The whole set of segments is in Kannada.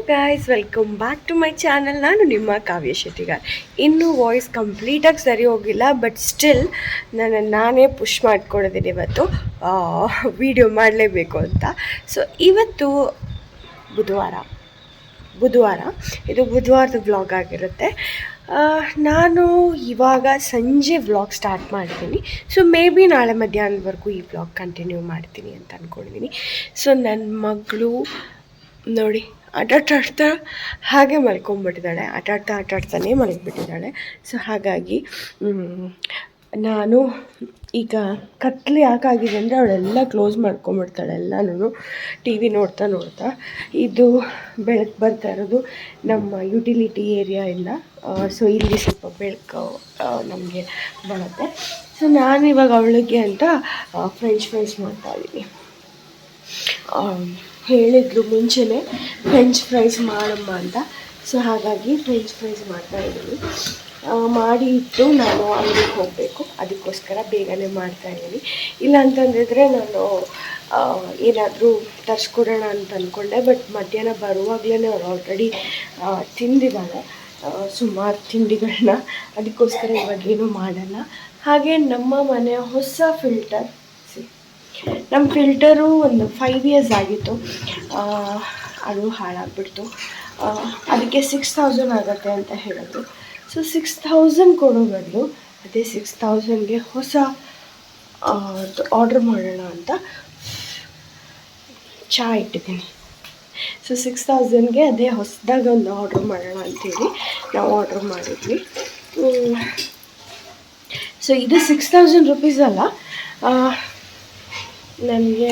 Guys, welcome back to my channel. ನಾನು ನಿಮ್ಮ ಕಾವ್ಯ ಶೆಟ್ಟಿಗಾರ್. ಇನ್ನೂ ವಾಯ್ಸ್ ಕಂಪ್ಲೀಟಾಗಿ ಸರಿ ಹೋಗಿಲ್ಲ, ಬಟ್ ಸ್ಟಿಲ್ ನಾನೇ ಪುಷ್ ಮಾಡ್ಕೊಂಡಿದ್ದೀನಿ ಇವತ್ತು ವಿಡಿಯೋ ಮಾಡಲೇಬೇಕು ಅಂತ. ಸೊ ಇವತ್ತು ಬುಧವಾರ ಇದು ಬುಧವಾರದ ವ್ಲಾಗ್ ಆಗಿರುತ್ತೆ. ನಾನು ಇವಾಗ ಸಂಜೆ ವ್ಲಾಗ್ ಸ್ಟಾರ್ಟ್ ಮಾಡ್ತೀನಿ. ಸೊ ಮೇ ಬಿ ನಾಳೆ ಮಧ್ಯಾಹ್ನದವರೆಗೂ ಈ ವ್ಲಾಗ್ ಕಂಟಿನ್ಯೂ ಮಾಡ್ತೀನಿ ಅಂತ ಅಂದ್ಕೊಂಡಿದ್ದೀನಿ. ಸೊ ನನ್ನ ಮಗಳು ನೋಡಿ ಆಟಾಡ್ತಾ ಹಾಗೆ ಮಲ್ಕೊಂಡ್ಬಿಟ್ಟಿದ್ದಾಳೆ. ಆಟಾಡ್ತಾನೆ ಮಲಗಿಬಿಟ್ಟಿದ್ದಾಳೆ. ಸೊ ಹಾಗಾಗಿ ನಾನು ಈಗ ಕತ್ಲೆ ಯಾಕಾಗಿದೆ ಅಂದರೆ ಅವಳೆಲ್ಲ ಕ್ಲೋಸ್ ಮಾಡ್ಕೊಂಬಿಡ್ತಾಳೆ ಎಲ್ಲನೂ ಟಿ ವಿ ನೋಡ್ತಾ. ಇದು ಬೆಳಕು ಬರ್ತಾ ಇರೋದು ನಮ್ಮ ಯುಟಿಲಿಟಿ ಏರಿಯಾಯಿಂದ. ಸೊ ಇಲ್ಲಿ ಸ್ವಲ್ಪ ಬೆಳಕು ನಮಗೆ ಬರುತ್ತೆ. ಸೊ ನಾನಿವಾಗ ಅವಳಿಗೆ ಅಂತ ಫ್ರೆಂಚ್ ಫ್ರೈಸ್ ಮಾಡ್ತಾಯಿದ್ದೀನಿ. ಹೇಳಿದ್ರು ಮುಂಚೆನೇ ಫ್ರೆಂಚ್ ಫ್ರೈಸ್ ಮಾಡಮ್ಮ ಅಂತ. ಸೊ ಹಾಗಾಗಿ ಫ್ರೆಂಚ್ ಫ್ರೈಸ್ ಮಾಡ್ತಾಯಿದ್ದೀನಿ. ಮಾಡಿ ಇಟ್ಟು ನಾನು ಅಂಗಡಿಗೆ ಹೋಗಬೇಕು, ಅದಕ್ಕೋಸ್ಕರ ಬೇಗನೆ ಮಾಡ್ತಾಯಿದ್ದೀನಿ. ಇಲ್ಲ ಅಂತಂದಿದ್ರೆ ನಾನು ಏನಾದರೂ ತರಿಸ್ಕೊಡೋಣ ಅಂತ ಅಂದ್ಕೊಂಡೆ, ಬಟ್ ಮಧ್ಯಾಹ್ನ ಬರುವಾಗಲೇ ಅವ್ರು ಆಲ್ರೆಡಿ ತಿಂದಿದ್ದಾಳೆ ಸುಮಾರು ತಿಂಡಿಗಳನ್ನ. ಅದಕ್ಕೋಸ್ಕರ ಇವಾಗೇನು ಮಾಡಲ್ಲ. ಹಾಗೆ ನಮ್ಮ ಮನೆಯ ಹೊಸ ಫಿಲ್ಟರ್, ನಮ್ಮ ಫಿಲ್ಟರು ಒಂದು 5 years ಆಗಿತ್ತು, ಅದು ಹಾಳಾಗ್ಬಿಡ್ತು. ಅದಕ್ಕೆ 6000 ಆಗುತ್ತೆ ಅಂತ ಹೇಳಿದ್ರು. ಸೊ 6000 ಕೊಡೋ ಬದಲು ಅದೇ 6000ಗೆ ಹೊಸ ಆರ್ಡ್ರ್ ಮಾಡೋಣ ಅಂತ ಚಹಾ ಇಟ್ಟಿದ್ದೀನಿ. ಸೊ 6000ಗೆ ಅದೇ ಹೊಸದಾಗಿ ಒಂದು ಆರ್ಡ್ರ್ ಮಾಡೋಣ ಅಂಥೇಳಿ ನಾವು ಆರ್ಡ್ರ್ ಮಾಡಿದ್ವಿ. ಸೊ ಇದು 6000 ರೂಪೀಸ್ ಅಲ್ಲ. ನನಗೆ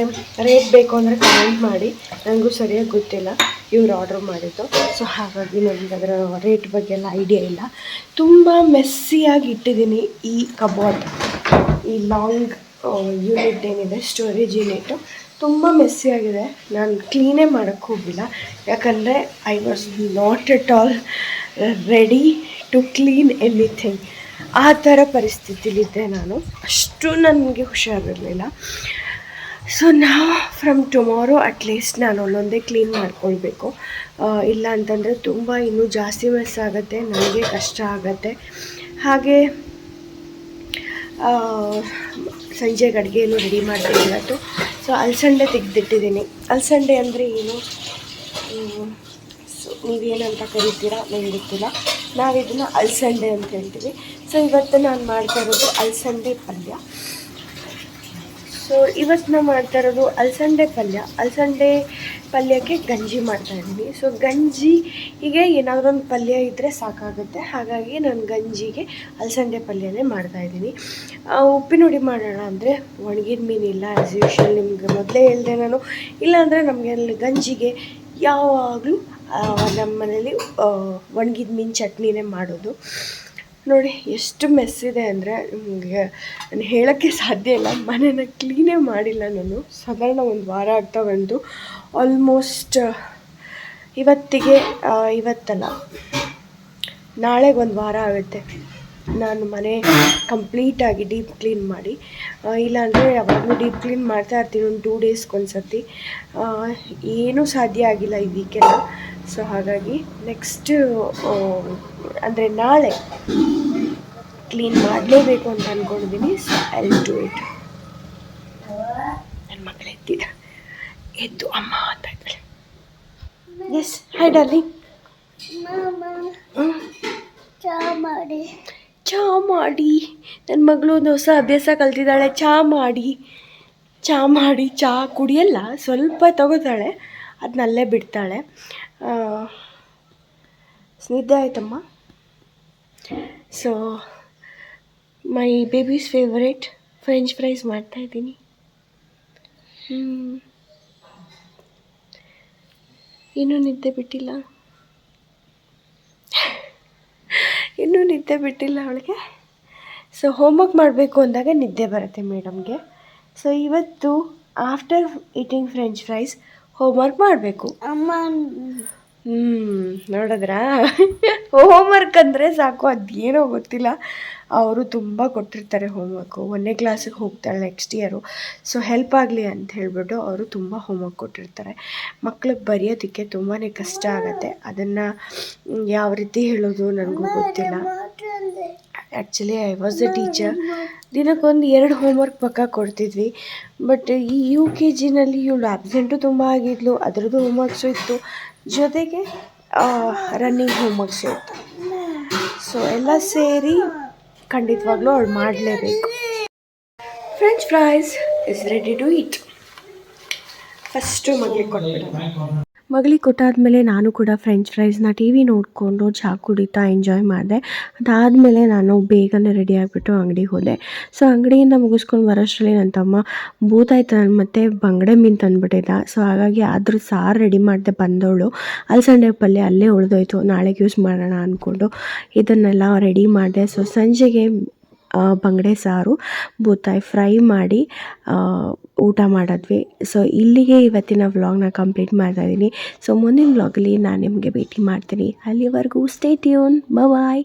ರೇಟ್ ಬೇಕು ಅಂದರೆ ಕಮೆಂಟ್ ಮಾಡಿ, ನನಗೂ ಸರಿಯಾಗಿ ಗೊತ್ತಿಲ್ಲ ಇವ್ರು ಆರ್ಡ್ರ್ ಮಾಡಿದ್ದು. ಸೊ ಹಾಗಾಗಿ ನನಗೆ ಅದರ ರೇಟ್ ಬಗ್ಗೆ ಎಲ್ಲ ಐಡಿಯಾ ಇಲ್ಲ. ತುಂಬ ಮೆಸ್ಸಿಯಾಗಿ ಇಟ್ಟಿದ್ದೀನಿ ಈ ಕಬೋರ್ಡ್. ಈ ಲಾಂಗ್ ಯೂನಿಟ್ ಏನಿದೆ, ಸ್ಟೋರೇಜ್ ಯೂನಿಟ್ಟು ತುಂಬ ಮೆಸ್ಸಿಯಾಗಿದೆ. ನಾನು ಕ್ಲೀನೇ ಮಾಡೋಕ್ಕೆ ಹೋಗಿಲ್ಲ, ಯಾಕಂದರೆ I was not at all ready to clean anything. ಆ ಥರ ಪರಿಸ್ಥಿತಿಲಿದ್ದೆ ನಾನು. ಅಷ್ಟು ನನಗೆ ಹುಷಾರಿರಲಿಲ್ಲ. ಸೊ ನಾವು ಫ್ರಮ್ ಟುಮಾರೋ ಅಟ್ಲೀಸ್ಟ್ ನಾನು ಒಂದೊಂದೇ ಕ್ಲೀನ್ ಮಾಡ್ಕೊಳ್ಬೇಕು. ಇಲ್ಲ ಅಂತಂದರೆ ತುಂಬ ಇನ್ನೂ ಜಾಸ್ತಿ ಮೆಸ್ ಆಗುತ್ತೆ, ನನಗೆ ಕಷ್ಟ ಆಗುತ್ತೆ. ಹಾಗೆ ಸಂಜೆಗೆ ಅಡುಗೆಯನ್ನು ರೆಡಿ ಮಾಡ್ತೀನಿ ಇವತ್ತು. ಸೊ ಅಲಸಂಡೆ ತೆಗೆದಿಟ್ಟಿದ್ದೀನಿ. ಅಲಸಂಡೆ ಅಂದರೆ ಏನು, ಸೊ ನೀವೇನಂತ ಕರಿತೀರಾ ನನಗೆ ಗೊತ್ತಿಲ್ಲ. ನಾವಿದನ್ನು ಅಲಸಂಡೆ ಅಂತ ಹೇಳ್ತೀವಿ. ಸೊ ಇವತ್ತು ನಾನು ಮಾಡ್ತಾ ಇರೋದು ಅಲಸಂಡೆ ಪಲ್ಯ. ಸೊ ಇವತ್ತು ನಾನು ಮಾಡ್ತಾ ಇರೋದು ಅಲಸಂಡೆ ಪಲ್ಯಕ್ಕೆ ಗಂಜಿ ಮಾಡ್ತಾಯಿದ್ದೀನಿ. ಸೊ ಗಂಜಿಗೆ ಏನಾದರೂ ಒಂದು ಪಲ್ಯ ಇದ್ದರೆ ಸಾಕಾಗುತ್ತೆ. ಹಾಗಾಗಿ ನಾನು ಗಂಜಿಗೆ ಅಲಸಂಡೆ ಪಲ್ಯನೇ ಮಾಡ್ತಾಯಿದ್ದೀನಿ. ಉಪ್ಪಿನೋಡಿ ಮಾಡೋಣ ಅಂದರೆ ಒಣಗಿದ ಮೀನಿಲ್ಲ. ಆ್ಯಸ್ ಯೂಶ್ವಲ್ ನಿಮಗೆ ಮೊದಲೇ ಹೇಳಿದೆ ನಾನು. ಇಲ್ಲಾಂದರೆ ನಮಗೆ ಅಲ್ಲಿ ಗಂಜಿಗೆ ಯಾವಾಗಲೂ ನಮ್ಮ ಮನೇಲಿ ಒಣಗಿದ ಮೀನು ಚಟ್ನಿನೇ ಮಾಡೋದು. ನೋಡಿ ಎಷ್ಟು ಮೆಸ್ಸಿದೆ ಅಂದರೆ ನಿಮಗೆ ನಾನು ಹೇಳೋಕ್ಕೆ ಸಾಧ್ಯ ಇಲ್ಲ. ಮನೇನ ಕ್ಲೀನೇ ಮಾಡಿಲ್ಲ ನಾನು. ಸಾಧಾರಣ 1 ವಾರ ಆಗ್ತಾ ಬಂತು. ಆಲ್ಮೋಸ್ಟ್ ಇವತ್ತಲ್ಲ, ನಾಳೆಗೆ 1 ವಾರ ಆಗುತ್ತೆ ನಾನು ಮನೆ ಕಂಪ್ಲೀಟಾಗಿ ಡೀಪ್ ಕ್ಲೀನ್ ಮಾಡಿ. ಇಲ್ಲಾಂದರೆ ಯಾವಾಗಲೂ ಡೀಪ್ ಕ್ಲೀನ್ ಮಾಡ್ತಾ ಇರ್ತೀನಿ, ಒಂದು 2 ಡೇಸ್ಗೊಂದ್ಸತಿ. ಏನೂ ಸಾಧ್ಯ ಆಗಿಲ್ಲ ಈ ವೀಕೆಲ್ಲ. ಸೊ ಹಾಗಾಗಿ ನೆಕ್ಸ್ಟ್ ಅಂದರೆ ನಾಳೆ ಕ್ಲೀನ್ ಮಾಡಲೇಬೇಕು ಅಂತ ಅಂದ್ಕೊಂಡಿದ್ದೀನಿ. So I will do it. ನನ್ನ ಮಗಳು ಎದ್ದು ಅಮ್ಮ ಅಂತ ಇದ್ದಾಳೆ. Yes, hi darling. ಚಹಾ ಮಾಡಿ ನನ್ನ ಮಗಳು ಒಂದು ಹೊಸ ಅಭ್ಯಾಸ ಕಲ್ತಿದ್ದಾಳೆ. ಚಹಾ ಮಾಡಿ ಚಹಾ ಕುಡಿಯಲ್ಲ, ಸ್ವಲ್ಪ ತಗೋತಾಳೆ, ಅದನ್ನಲ್ಲೇ ಬಿಡ್ತಾಳೆ. ನಿದ್ದೆ ಆಯ್ತಮ್ಮ. So my baby's favourite French fries ಮಾಡ್ತಾಯಿದ್ದೀನಿ. ಇನ್ನೂ ನಿದ್ದೆ ಬಿಟ್ಟಿಲ್ಲ ಅವಳಿಗೆ. ಸೊ ಹೋಮ್ವರ್ಕ್ ಮಾಡಬೇಕು ಅಂದಾಗ ನಿದ್ದೆ ಬರುತ್ತೆ ಮೇಡಮ್ಗೆ. ಸೊ ಇವತ್ತು after eating French fries homework ಮಾಡಬೇಕು. ನೋಡಿದ್ರಾ ಹೋಮ್ವರ್ಕ್ ಅಂದರೆ ಸಾಕು, ಅದೇನೋ ಗೊತ್ತಿಲ್ಲ, ಅವರು ತುಂಬ ಕೊಟ್ಟಿರ್ತಾರೆ ಹೋಮ್ವರ್ಕು. 1ನೇ ಕ್ಲಾಸಿಗೆ ಹೋಗ್ತಾಳೆ ನೆಕ್ಸ್ಟ್ ಇಯರು. ಸೊ ಹೆಲ್ಪ್ ಆಗಲಿ ಅಂತ ಹೇಳಿಬಿಟ್ಟು ಅವರು ತುಂಬ ಹೋಮ್ವರ್ಕ್ ಕೊಟ್ಟಿರ್ತಾರೆ. ಮಕ್ಳಿಗೆ ಬರೆಯೋದಕ್ಕೆ ತುಂಬಾ ಕಷ್ಟ ಆಗುತ್ತೆ. ಅದನ್ನು ಯಾವ ರೀತಿ ಹೇಳೋದು ನನಗೂ ಗೊತ್ತಿಲ್ಲ. Actually I was A teacher. ದಿನಕ್ಕೊಂದು 2 ಹೋಮ್ವರ್ಕ್ ಪಕ್ಕ ಕೊಡ್ತಿದ್ವಿ. ಬಟ್ ಈ UKG ಇವಳು ಆಬ್ಸೆಂಟು ತುಂಬ ಆಗಿದ್ಲು, ಅದರದ್ದು ಹೋಮ್ವರ್ಕ್ಸು ಇತ್ತು, ಜೊತೆಗೆ ರನ್ನಿಂಗ್ ಹೋಮ್ವರ್ಕ್ಸು ಇತ್ತು. ಸೊ ಎಲ್ಲ ಸೇರಿ ಖಂಡಿತವಾಗ್ಲೂ ಅವಳು ಮಾಡಲೇಬೇಕು. French fries is ready to eat. First ಮಗಳಿಗೆ ಕೊಟ್ಬಿಡೋಣ. ಮಗಳಿಗೆ ಕೊಟ್ಟಾದಮೇಲೆ ನಾನು ಕೂಡ ಫ್ರೆಂಚ್ ಫ್ರೈಸ್ನ TV ನೋಡಿಕೊಂಡು ಚಹಾ ಕುಡಿತಾ ಎಂಜಾಯ್ ಮಾಡಿದೆ. ಅದಾದಮೇಲೆ ನಾನು ಬೇಗನೆ ರೆಡಿ ಆಗಿಬಿಟ್ಟು ಅಂಗಡಿಗೆ ಹೋದೆ. ಸೊ ಅಂಗಡಿಯಿಂದ ಮುಗಿಸ್ಕೊಂಡು ಬರೋಷ್ಟರಲ್ಲಿ ನನ್ನ ತಮ್ಮ ಭೂತಾಯ್ತು ಮತ್ತು ಬಂಗಡೆ ಮೀನು ತಂದುಬಿಟ್ಟಿದ್ದ. ಸೊ ಹಾಗಾಗಿ ಅದ್ರ ಸಾರು ರೆಡಿ ಮಾಡಿದೆ. ಬಂದವಳು ಅಲಸಂಡೆ ಪಲ್ಯ ಅಲ್ಲೇ ಉಳಿದೋಯ್ತು, ನಾಳೆಗೆ ಯೂಸ್ ಮಾಡೋಣ ಅಂದ್ಕೊಂಡು ಇದನ್ನೆಲ್ಲ ರೆಡಿ ಮಾಡಿದೆ. ಸೊ ಸಂಜೆಗೆ ಬಂಗಡೆ ಸಾರು, ಬೂತಾಯಿ ಫ್ರೈ ಮಾಡಿ ಊಟ ಮಾಡಿದ್ವಿ. ಸೊ ಇಲ್ಲಿಗೆ ಇವತ್ತಿನ ವ್ಲಾಗ್ನ ಕಂಪ್ಲೀಟ್ ಮಾಡ್ತಾಯಿದ್ದೀನಿ. ಸೊ ಮುಂದಿನ ವ್ಲಾಗಲ್ಲಿ ನಾನು ನಿಮಗೆ ಭೇಟಿ ಮಾಡ್ತೀನಿ. ಅಲ್ಲಿವರೆಗೂ ಸ್ಟೇ ಟ್ಯೂನ್, ಬಾಯ್.